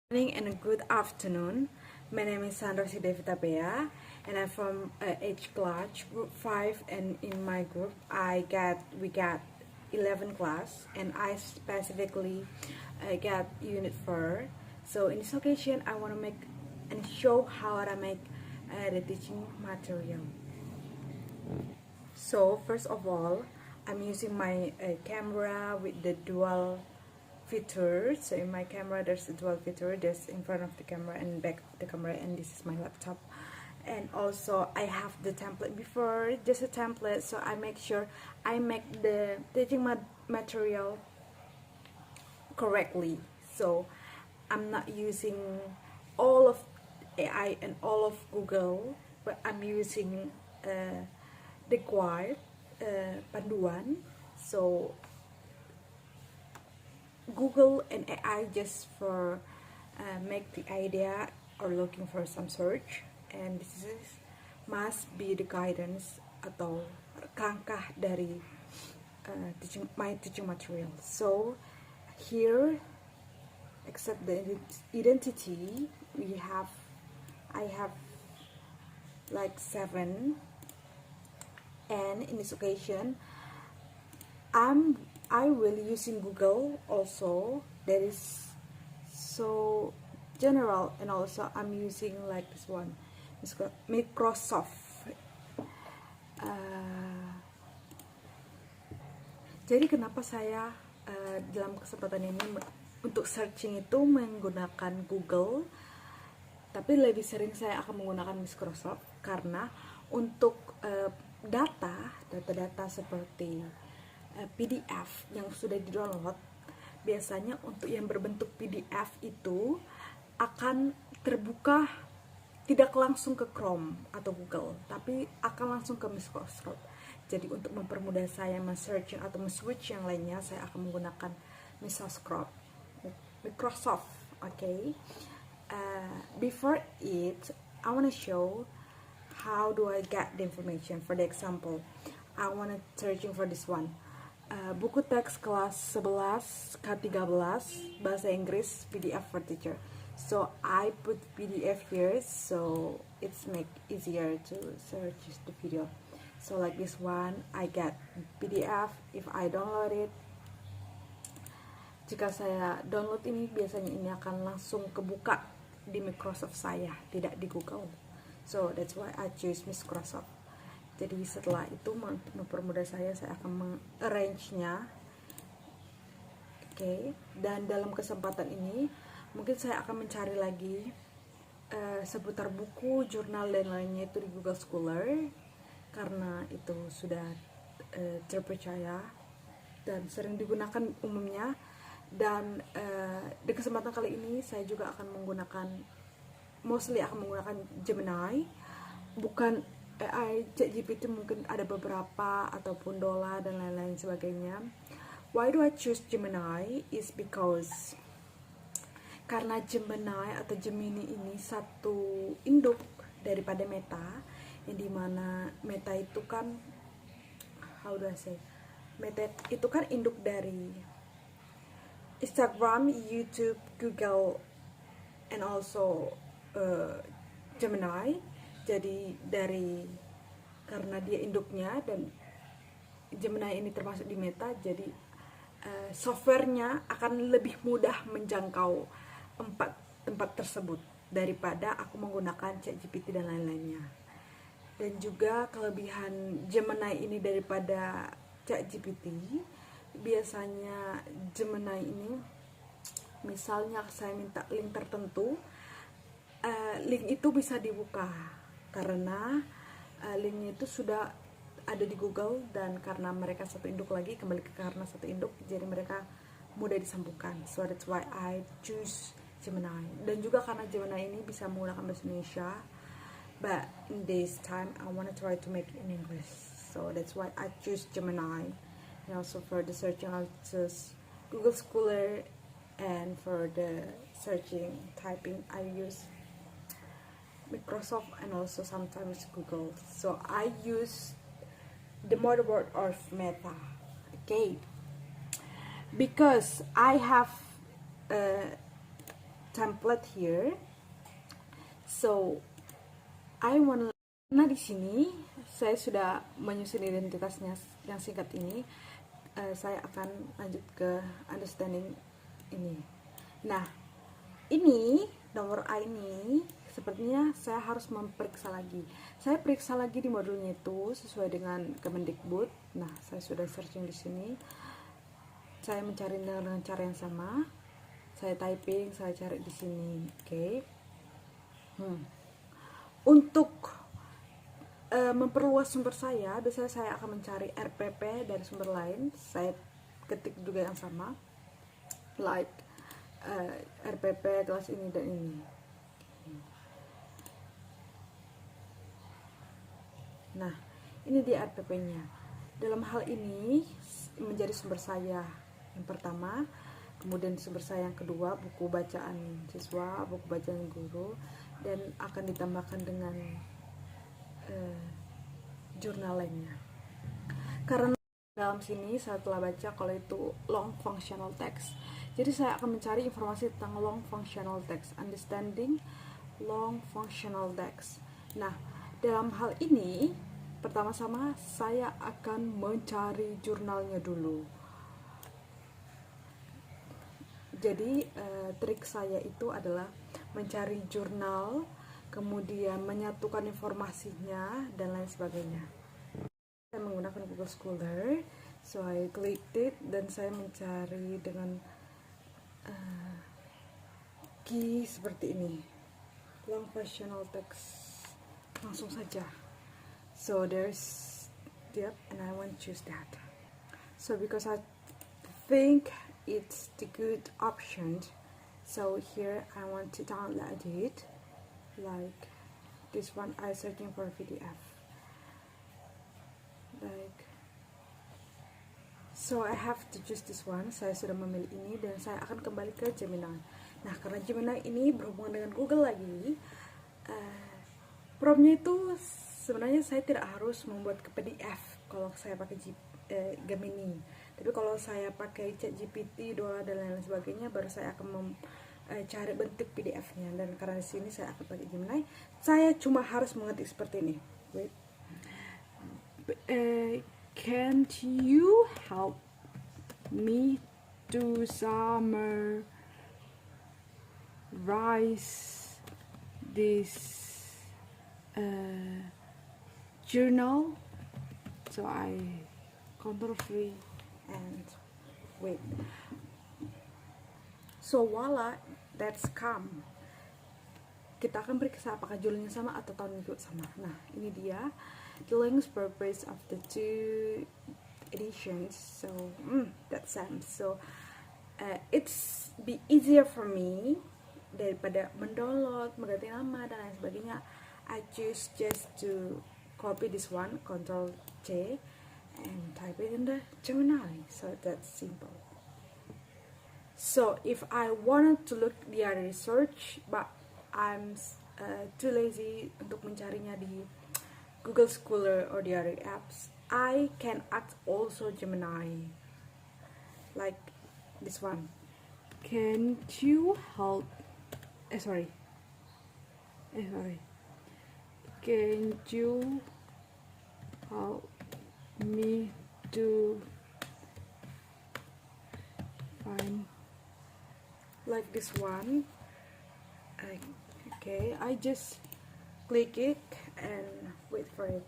Morning and good afternoon. My name is Sandra Sidevita Bea, and I'm from H class, group 5. And in my group, we got 11 class, and I specifically got unit 4. So in this occasion, I want to make and show how to make the teaching material. So first of all, I'm using my camera with the dual feature. So in my camera there's a dual feature, there's in front of the camera and back of the camera, and this is my laptop. And also I have the template before, just a template, so I make sure I make the teaching material correctly. So I'm not using all of AI and all of Google, but I'm using the guide, panduan. So Google and AI just for make the idea or looking for some search, and this is must be the guidance atau kerangka dari my teaching material. So here, except the identity, I have like 7, and in this occasion I will using Google also, that is so general, and also I'm using like this one, Microsoft. Jadi kenapa saya dalam kesempatan ini untuk searching itu menggunakan Google, tapi lebih sering saya akan menggunakan Microsoft karena untuk data seperti PDF yang sudah di-download, biasanya untuk yang berbentuk PDF itu akan terbuka tidak langsung ke Chrome atau Google, tapi akan langsung ke Microsoft. Jadi untuk mempermudah saya men-searching atau men-switch yang lainnya, saya akan menggunakan Microsoft. Okay. Before it, I want to show how do I get the information. For the example, I want to searching for this one. Buku teks kelas 11 K13 bahasa Inggris PDF for teacher. So I put PDF here, so it's make easier to search the video. So like this one, I get PDF. If I download it, jika saya download ini, biasanya ini akan langsung kebuka di Microsoft saya, tidak di Google. So that's why I choose Microsoft. Jadi setelah itu mempermudah saya akan mengarrange-nya. Oke. Dan dalam kesempatan ini mungkin saya akan mencari lagi seputar buku, jurnal dan lainnya itu di Google Scholar, karena itu sudah terpercaya dan sering digunakan umumnya. Dan di kesempatan kali ini saya juga akan menggunakan Gemini, bukan AI. ChatGPT mungkin ada beberapa, ataupun Dola dan lain-lain sebagainya. Why do I choose Gemini is because karena Gemini atau Gemini ini satu induk daripada Meta, yang dimana Meta itu kan Meta itu kan induk dari Instagram, YouTube, Google, and also Gemini. Jadi karena dia induknya dan Gemini ini termasuk di Meta, jadi softwarenya akan lebih mudah menjangkau 4 tempat tersebut daripada aku menggunakan ChatGPT dan lain-lainnya. Dan juga kelebihan Gemini ini daripada ChatGPT, biasanya Gemini ini, misalnya saya minta link tertentu, link itu bisa dibuka karena linknya itu sudah ada di Google, dan karena mereka satu induk lagi, karena satu induk, jadi mereka mudah disambungkan. So that's why I choose Gemini. Dan juga karena Gemini ini bisa menggunakan bahasa Indonesia, but in this time I want to try to make it in English. So that's why I choose Gemini. And also for the searching, I'll choose Google Scholar, and for the searching typing I use Microsoft and also sometimes Google. So I use the motherboard of Meta. Okay, because I have template here. So I want. Nah, di sini saya sudah menyusun identitasnya yang singkat ini. Saya akan lanjut ke understanding ini. Nah, ini nomor A ini sepertinya saya harus memeriksa lagi. Saya periksa lagi di modulnya itu sesuai dengan Kemendikbud. Nah, saya sudah searching di sini. Saya mencari dengan cara yang sama. Saya typing, saya cari di sini. Oke. Untuk memperluas sumber saya, biasanya saya akan mencari RPP dari sumber lain. Saya ketik juga yang sama, like RPP kelas ini dan ini. Nah, ini dia RPP-nya. Dalam hal ini menjadi sumber saya yang pertama, kemudian sumber saya yang kedua buku bacaan siswa, buku bacaan guru, dan akan ditambahkan dengan jurnal lainnya. Karena dalam sini saya telah baca kalau itu long functional text, jadi saya akan mencari informasi tentang long functional text, understanding long functional text. Nah, dalam hal ini pertama-tama saya akan mencari jurnalnya dulu. Jadi trik saya itu adalah mencari jurnal, kemudian menyatukan informasinya dan lain sebagainya. Saya menggunakan Google Scholar, so I clicked it dan saya mencari dengan key seperti ini, long functional text, langsung saja. So there's yep, and I want to choose that. So because I think it's the good option, so here I want to download it, like this one. I searching for PDF, like so I have to choose this one. Saya sudah memilih ini dan saya akan kembali ke Gemini. Nah, karena Gemini ini berhubungan dengan Google lagi, promptnya itu sebenarnya saya tidak harus membuat ke PDF kalau saya pakai Gemini. Tapi kalau saya pakai ChatGPT, Dola dan lain sebagainya, baru saya akan cari bentuk PDF-nya. Dan karena di sini saya akan pakai Gemini, saya cuma harus mengetik seperti ini. Wait. Can't you help me to summarize this journal? So I Ctrl+V and wait. So voila, that's come. Kita akan periksa apakah judulnya sama atau tahun juga sama. Nah, ini dia the links purpose of the two editions. So that's same. So it's be easier for me daripada mendownload, mengganti nama dan lain sebagainya. I choose just to copy this one, Ctrl+C, and type it in the Gemini. So that's simple. So if I wanted to look the other research, but I'm too lazy untuk mencarinya di Google Scholar or the other apps, I can ask also Gemini, like this one. Can you help? Sorry. Can you help me to find like this one? Okay, I just click it and wait for it.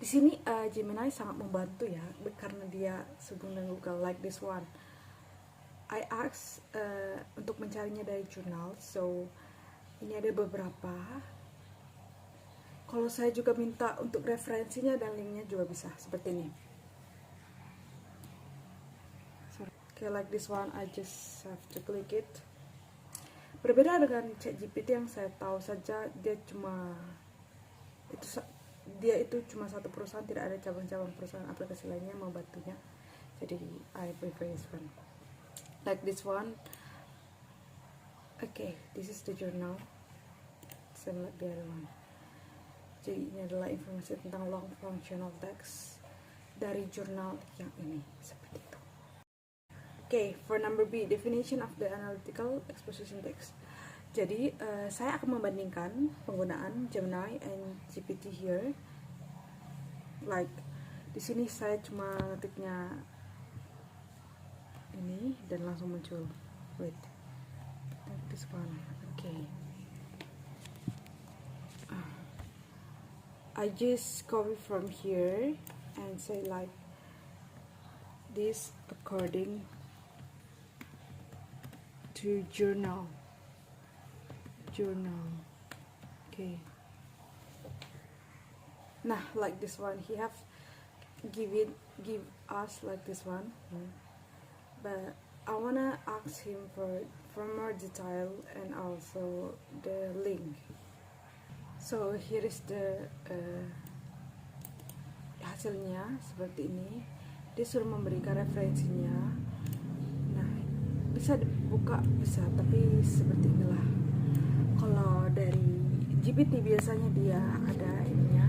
Di sini Gemini sangat membantu ya, karena dia sehubungan dengan Google, like this one. I ask untuk mencarinya dari jurnal, so ini ada beberapa. Kalau saya juga minta untuk referensinya dan linknya juga bisa, seperti ini. Okay, like this one, I just have to click it. Berbeda dengan ChatGPT yang saya tahu saja dia itu cuma satu perusahaan, tidak ada cabang-cabang perusahaan aplikasi lainnya yang membantunya. Jadi I prefer this one. Like this one. Okay, this is the journal. Same like the other one. Jadi ini adalah informasi tentang long functional text dari jurnal yang ini, seperti itu. Okay, for number B, definition of the analytical exposition text. Jadi saya akan membandingkan penggunaan Gemini and GPT here. Like di sini saya cuma ngetiknya ini dan langsung muncul. Wait, this one. Okay. I just copy from here and say like this according to journal. Okay. Nah, like this one, he have give us like this one, but I wanna ask him for more detail and also the link. So here is the hasilnya seperti ini. Dia suruh memberikan referensinya. Nah, bisa dibuka, bisa, tapi seperti inilah. Kalau dari GPT biasanya dia ada ininya,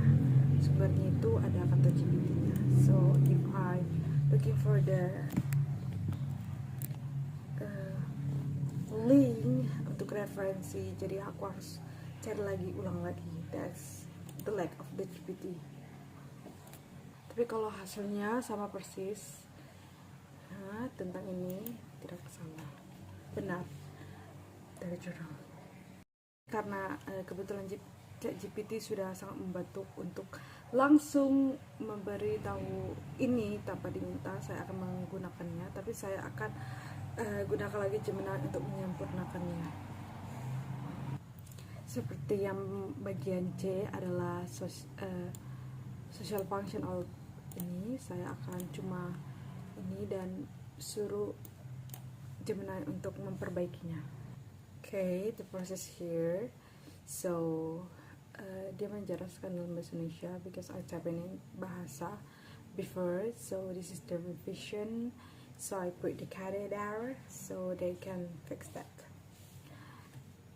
sumbernya itu ada kata GPT-nya. So if I looking for the link untuk referensi, jadi aku harus cari lagi, ulang lagi. That's the lack of the GPT. Tapi kalau hasilnya sama persis, tentang ini tidak salah, benar dari jurnal. Karena kebetulan ChatGPT sudah sangat membantu untuk langsung memberi tahu ini tanpa diminta, saya akan menggunakannya, tapi saya akan gunakan lagi Gemini untuk menyempurnakannya. Seperti yang bagian C adalah social function of ini, saya akan cuma ini dan suruh Gemini untuk memperbaikinya. Okay, the process here. So dia menjelaskan dalam bahasa Indonesia because I type in bahasa before. So this is the revision. So I put the cadet error so they can fix that.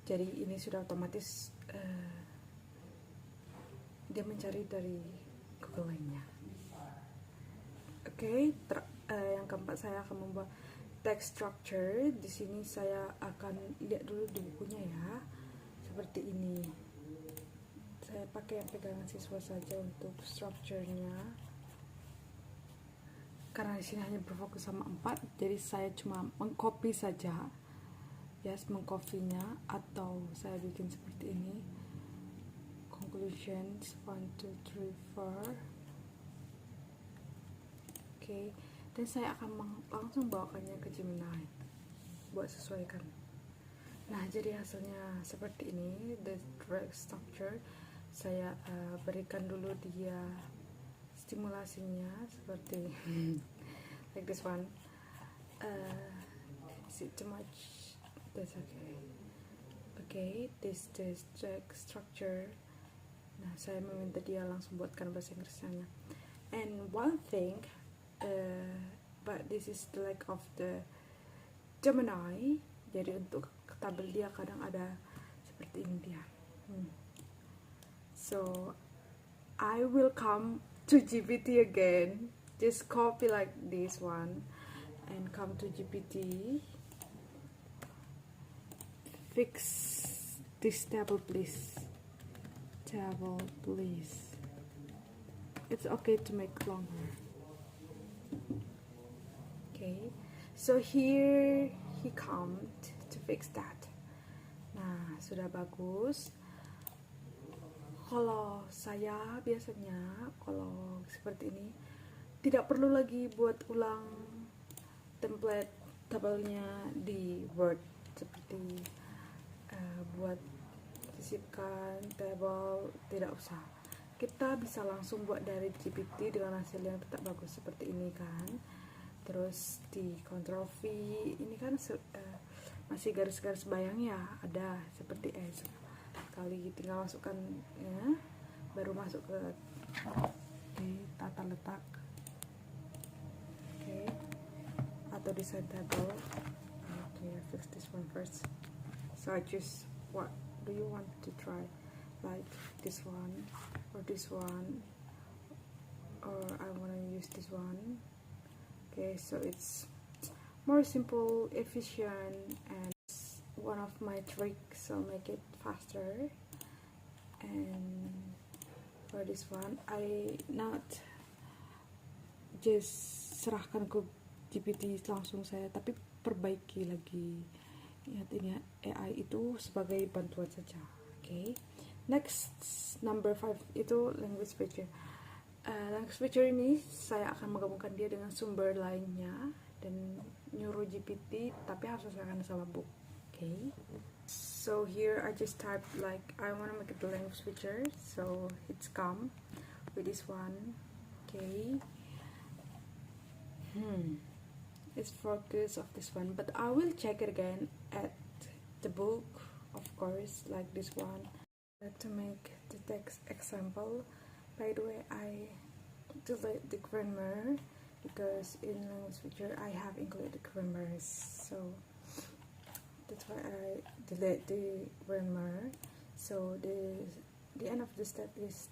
Jadi ini sudah otomatis dia mencari dari Google lainnya. Okay, yang keempat saya akan membuat text structure. Di sini saya akan lihat dulu di bukunya ya. Seperti ini. Saya pakai yang pegangan siswa saja untuk structure-nya. Karena di sini hanya berfokus sama 4, jadi saya cuma mengcopy saja. Yes, mengcopy-nya, atau saya bikin seperti ini. Conclusions 1 2 3 4. Okay. Dan saya akan langsung bawakannya ke Gemini buat sesuaikan. Nah, jadi hasilnya seperti ini, the direct structure. Saya berikan dulu dia stimulasinya seperti like this one. Is it too much? That's okay. Okay, this direct structure. Nah, saya meminta dia langsung buatkan bahasa Inggrisnya. And one thing, but this is the lack of the Gemini. Jadi untuk tabel dia kadang ada seperti ini dia. So I will come to GPT again. Just copy like this one and come to GPT. Fix this table, please. Table, please. It's okay to make longer. Okay, so here he come to fix that. Nah, sudah bagus. Kalau saya biasanya kalau seperti ini tidak perlu lagi buat ulang template tabelnya di Word, seperti buat sisipkan table, tidak usah. Kita bisa langsung buat dari GPT dengan hasil yang tetap bagus seperti ini kan. Terus di Ctrl V ini kan masih garis-garis bayang ya, ada seperti sekali tinggal masukkan ya, baru masuk ke tata letak. Okay, atau design table. Okay, I fix this one first. So I choose what do you want to try, like this one or this one, or I want to use this one. Okay, so it's more simple, efficient, and one of my tricks, so make it faster. And for this one, I not just serahkan ke GPT langsung saya, tapi perbaiki lagi. Ingat ini ya, AI itu sebagai bantuan saja. Okay. Next, number 5 itu language feature. Language feature ini saya akan menggabungkan dia dengan sumber lainnya dan nyuruh GPT, tapi harus sesuaikan sama book. Okay. So here I just type like I want to make it the language feature, so it's come with this one. Okay. It's focus of this one, but I will check it again at the book, of course, like this one. To make the text example, by the way, I delete the grammar because in language feature I have included grammars, so that's why I delete the grammar. So the end of the step is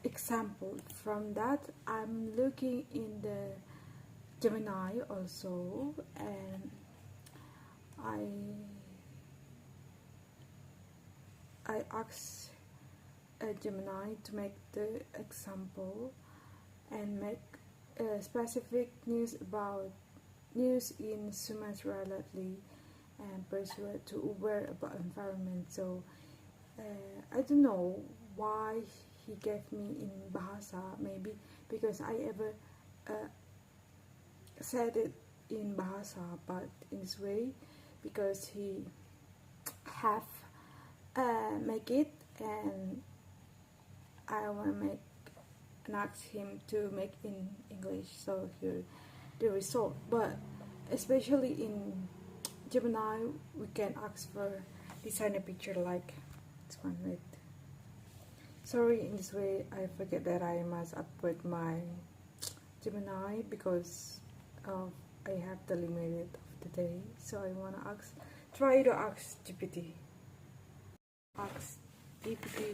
example. From that, I'm looking in the Gemini also, and I asked Gemini to make the example and make specific news in Sumatra lately, and persuade to aware about environment. So I don't know why he gave me in Bahasa, maybe because I ever said it in Bahasa, but in this way because he have make it, and I want to make and ask him to make in English. So here the result, but especially in Gemini we can ask for design a picture like this one. Wait, sorry, in this way I forget that I must upgrade my Gemini because I have the limit of the day. So I wanna try to ask GPT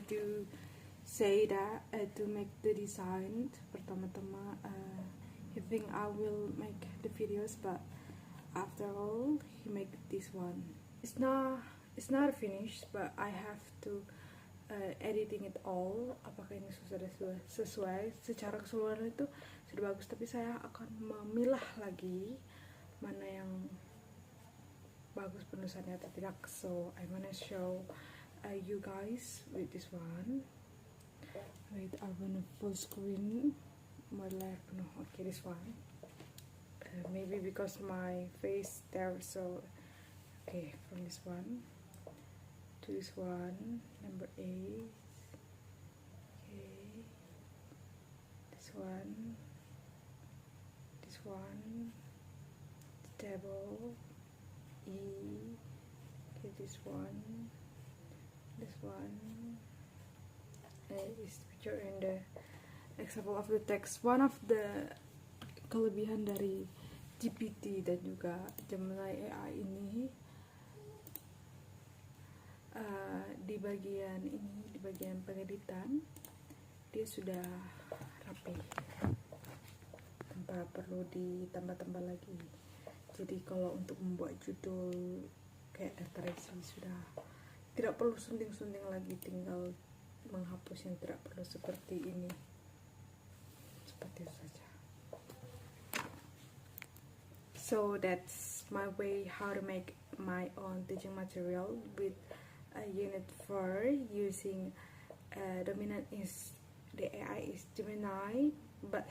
to say that to make the design. Pertama-tama he think I will make the videos, but after all he make this one. It's not finished, but I have to editing it all. Apakah ini sudah sesuai? Secara keseluruhan itu sudah bagus, tapi saya akan memilah lagi mana yang bagus penulisannya atau tidak. So I wanna show you guys with this one. Wait, I wanna full screen my layar penuh. Okay, this one. Maybe because my face there, so okay, from this one to this one, number 8. Okay, this one, table E. Okay, this one is picture in the example of the text. One of the kelebihan dari GPT dan juga Gemini AI ini di bagian pengeditan dia sudah rapi tanpa perlu ditambah-tambah lagi. Jadi kalau untuk membuat judul kayak daftar isi sudah tidak perlu sunting-sunting lagi, tinggal menghapus yang tidak perlu seperti ini, seperti itu saja. So that's my way how to make my own teaching material with unit 4 using dominant is the AI is Gemini, but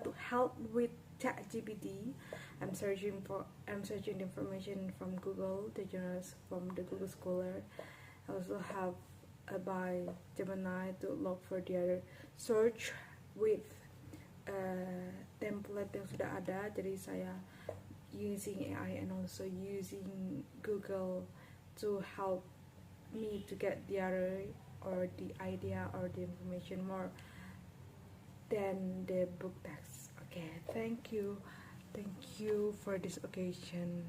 to help with ChatGPT, I'm searching the information from Google, the journals from the Google Scholar. I also have by Gemini to look for the other search with template yang sudah ada. Jadi saya using AI and also using Google to help me to get the other or the idea or the information more than the book text. Okay, thank you for this occasion.